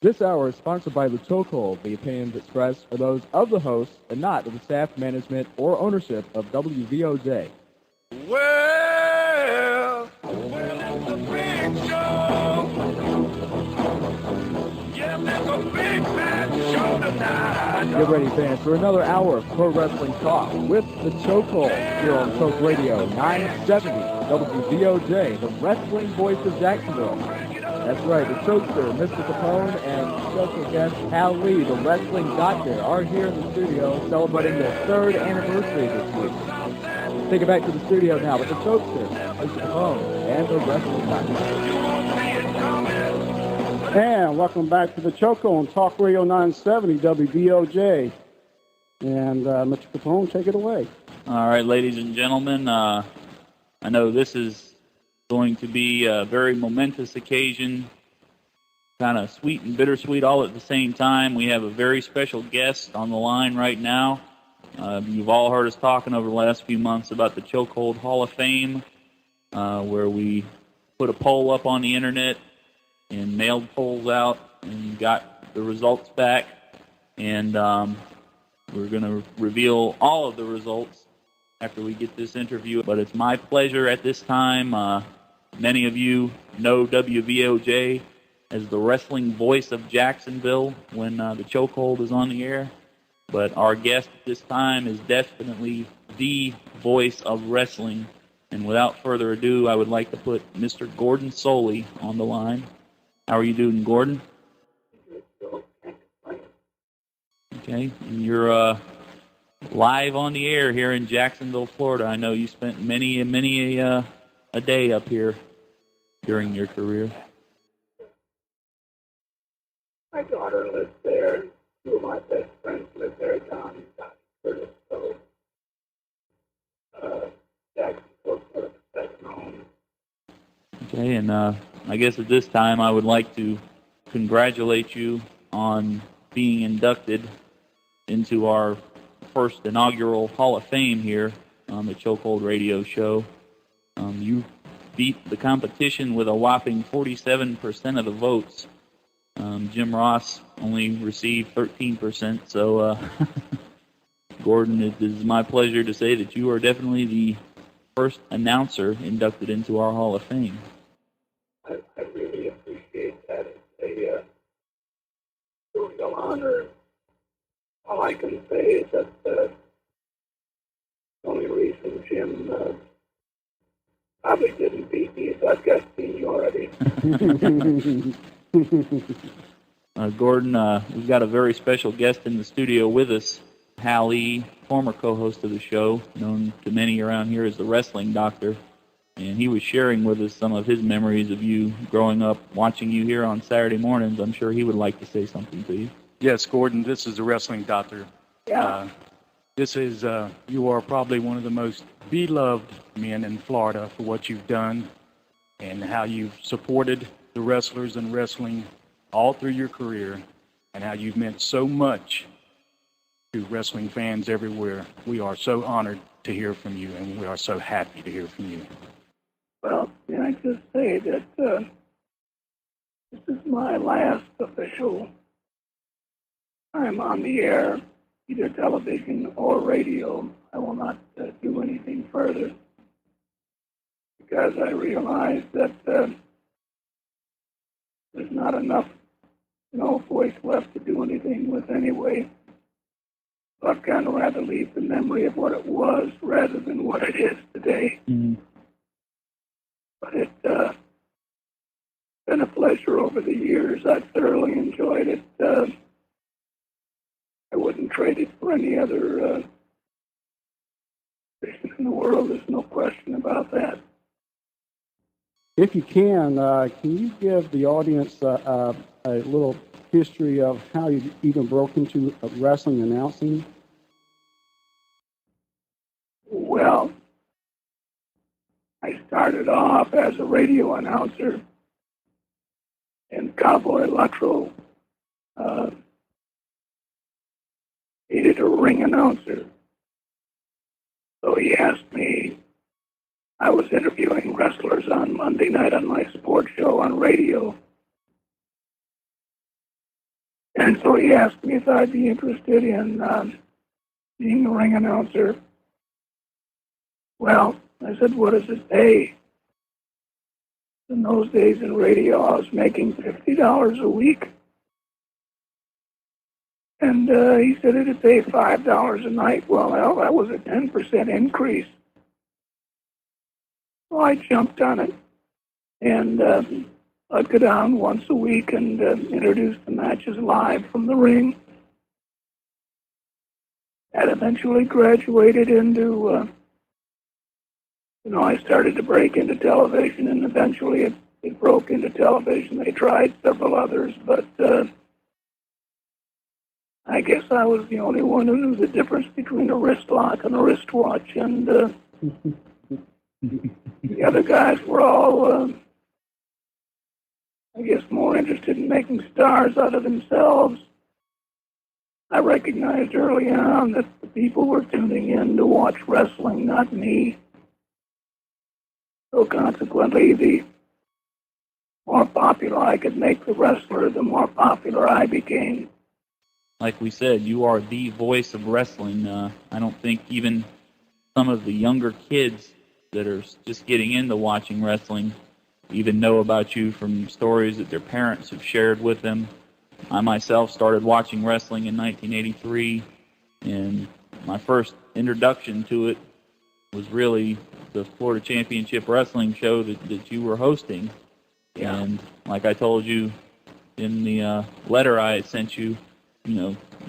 This hour is sponsored by the Chokehold. The opinions expressed are those of the host and not of the staff, management, or ownership of WVOJ. Well, it's a big show. Yeah, there's a big fat show tonight. Get ready, fans, for another hour of pro wrestling talk with the Chokehold here on Choke Radio 970 WVOJ, the wrestling voice of Jacksonville. That's right, the Chokester, Mr. Capone, and special guest Hal Lee, the wrestling doctor, are here in the studio celebrating their third anniversary this week. Take it back to the studio now with the Chokester, Mr. Capone, and the wrestling doctor. And welcome back to the Choco on Talk Radio 970 WVOJ. And Mr. Capone, take it away. All right, ladies and gentlemen, I know this is going to be a very momentous occasion, kind of sweet and bittersweet all at the same time. We have a very special guest on the line right now. You've all heard us talking over the last few months about the Chokehold Hall of Fame, where we put a poll up on the internet and mailed polls out and got the results back. And we're going to reveal all of the results after we get this interview. But it's my pleasure at this time. Many of you know WVOJ as the wrestling voice of Jacksonville when the Chokehold is on the air. But our guest at this time is definitely the voice of wrestling. And without further ado, I would like to put Mr. Gordon Solie on the line. How are you doing, Gordon? Okay, and you're live on the air here in Jacksonville, Florida. I know you spent many a day up here during your career. My daughter lives there. Two of my best friends live there, John and Dr. Curtis. So, Jacksonville's sort of a second home. Okay, and I guess at this time I would like to congratulate you on being inducted into our first inaugural Hall of Fame here on the Chokehold Radio Show. You beat the competition with a whopping 47% of the votes. Jim Ross only received 13%, so Gordon, it is my pleasure to say that you are definitely the first announcer inducted into our Hall of Fame. I really appreciate that. It's a real honor. All I can say is that the only reason Jim probably didn't beat me is I've got seniority. Gordon, we've got a very special guest in the studio with us, Hal Lee, former co-host of the show, known to many around here as the wrestling doctor. And he was sharing with us some of his memories of you growing up, watching you here on Saturday mornings. I'm sure he would like to say something to you. Yes, Gordon, this is the wrestling doctor. Yeah. You are probably one of the most beloved men in Florida for what you've done and how you've supported the wrestlers and wrestling all through your career and how you've meant so much to wrestling fans everywhere. We are so honored to hear from you, and we are so happy to hear from you. Well, can I just say that this is my last official time on the air, either television or radio. I will not do anything further because I realize that there's not enough, voice left to do anything with anyway. So I'd kind of rather leave the memory of what it was rather than what it is today. Mm-hmm. But it's been a pleasure over the years. I've thoroughly enjoyed it. I wouldn't trade it for any other position in the world. There's no question about that. If you can you give the audience a little history of how you even broke into wrestling announcing? Well, I started off as a radio announcer, and Cowboy Luttrell needed a ring announcer. So he asked me. I was interviewing wrestlers on Monday night on my sports show on radio. And so he asked me if I'd be interested in being the ring announcer. Well, I said, what does it pay? In those days in radio, I was making $50 a week. And he said it'd pay $5 a night. Well, that was a 10% increase. So I jumped on it. And I'd go down once a week and introduce the matches live from the ring. That eventually graduated into, I started to break into television, and eventually it broke into television. They tried several others, but I guess I was the only one who knew the difference between a wrist lock and a wristwatch, and the other guys were all, I guess, more interested in making stars out of themselves. I recognized early on that the people were tuning in to watch wrestling, not me. So consequently, the more popular I could make the wrestler, the more popular I became. Like we said, you are the voice of wrestling. I don't think even some of the younger kids that are just getting into watching wrestling even know about you from stories that their parents have shared with them. I myself started watching wrestling in 1983, and my first introduction to it was really the Florida Championship Wrestling show that you were hosting. Yeah. And like I told you in the letter I had sent you,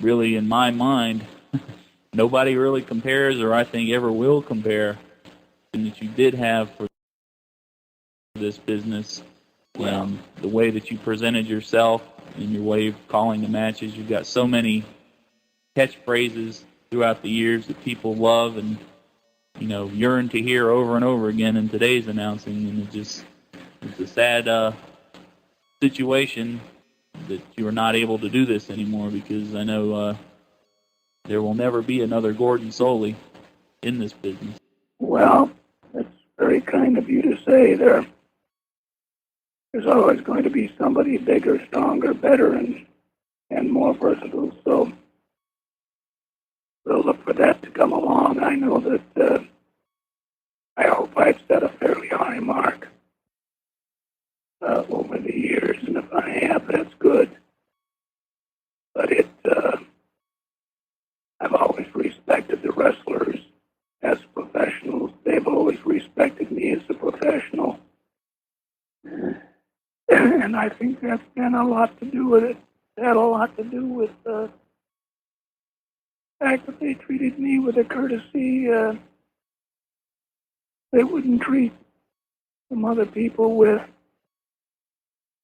really in my mind, nobody really compares, or I think ever will compare, that you did have for this business. Well, The way that you presented yourself and your way of calling the matches. You've got so many catchphrases throughout the years that people love and, yearn to hear over and over again in today's announcing. And it's a sad situation that you are not able to do this anymore, because I know there will never be another Gordon Solie in this business. Well, that's very kind of you to say. There's always going to be somebody bigger, stronger, better, and more versatile. So we'll look for that to come along. I know that I hope I've set a fairly high mark over the years, and if I have, that's good. But I've always respected the wrestlers as professionals. They've always respected me as a professional. And I think that's been a lot to do with it. It had a lot to do with the fact that they treated me with a courtesy they wouldn't treat some other people with,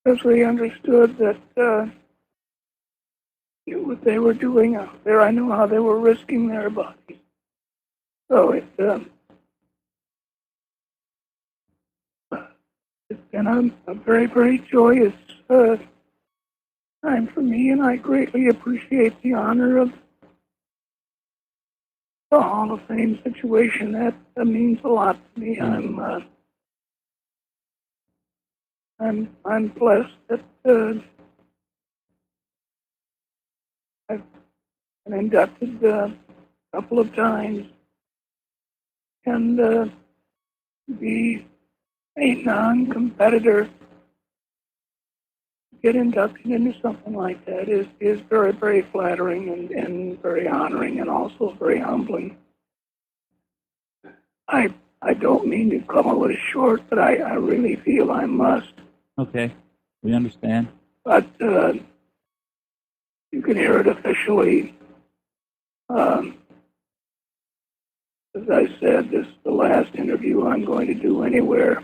because they understood that what they were doing out there. I knew how they were risking their bodies. So it's been a very, very joyous time for me, and I greatly appreciate the honor of the Hall of Fame situation. That means a lot to me. I'm blessed that I've been inducted a couple of times, and to be a non-competitor, get inducted into something like that is very, very flattering and very honoring, and also very humbling. I don't mean to come a little short, but I really feel I must. Okay, we understand. But you can hear it officially. As I said, this is the last interview I'm going to do anywhere.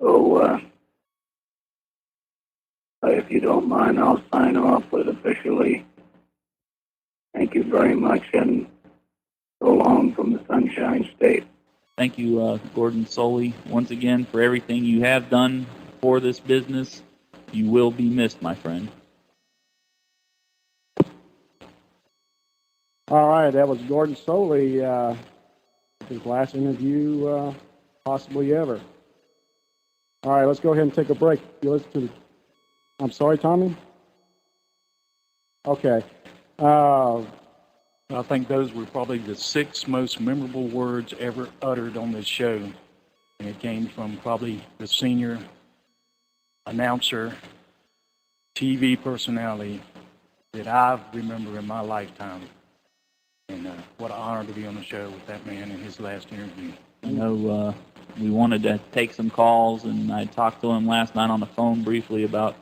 So, if you don't mind, I'll sign off with officially. Thank you very much, and so long from the Sunshine State. Thank you, Gordon Solie, once again for everything you have done for this business. You will be missed, my friend. All right, that was Gordon Solie, his last interview possibly ever. All right, let's go ahead and take a break. You listen to I'm sorry, Tommy? Okay. I think those were probably the 6 most memorable words ever uttered on this show. And it came from probably the senior announcer, TV personality that I remember in my lifetime. And what an honor to be on the show with that man in his last interview. I know we wanted to take some calls, and I talked to him last night on the phone briefly about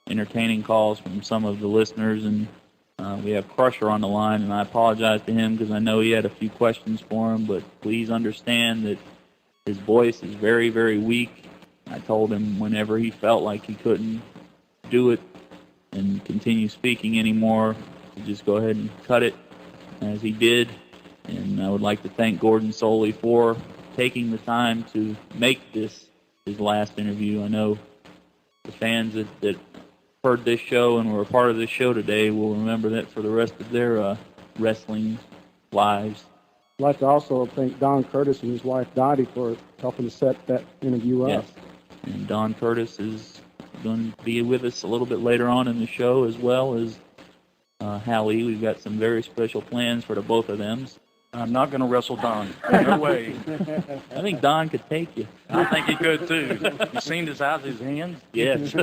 entertaining calls from some of the listeners, and we have Crusher on the line, and I apologize to him because I know he had a few questions for him, but please understand that his voice is very, very weak. I told him whenever he felt like he couldn't do it and continue speaking anymore, to just go ahead and cut it, as he did. And I would like to thank Gordon Solie for taking the time to make this his last interview. I know the fans that heard this show and were a part of this show today will remember that for the rest of their wrestling lives. I'd like to also thank Don Curtis and his wife Dottie for helping to set that interview up. Yes. And Don Curtis is going to be with us a little bit later on in the show, as well as Hallie. We've got some very special plans for the both of them. I'm not going to wrestle Don. No way. I think Don could take you. I think he could too. You seen the size of his hands? Yes.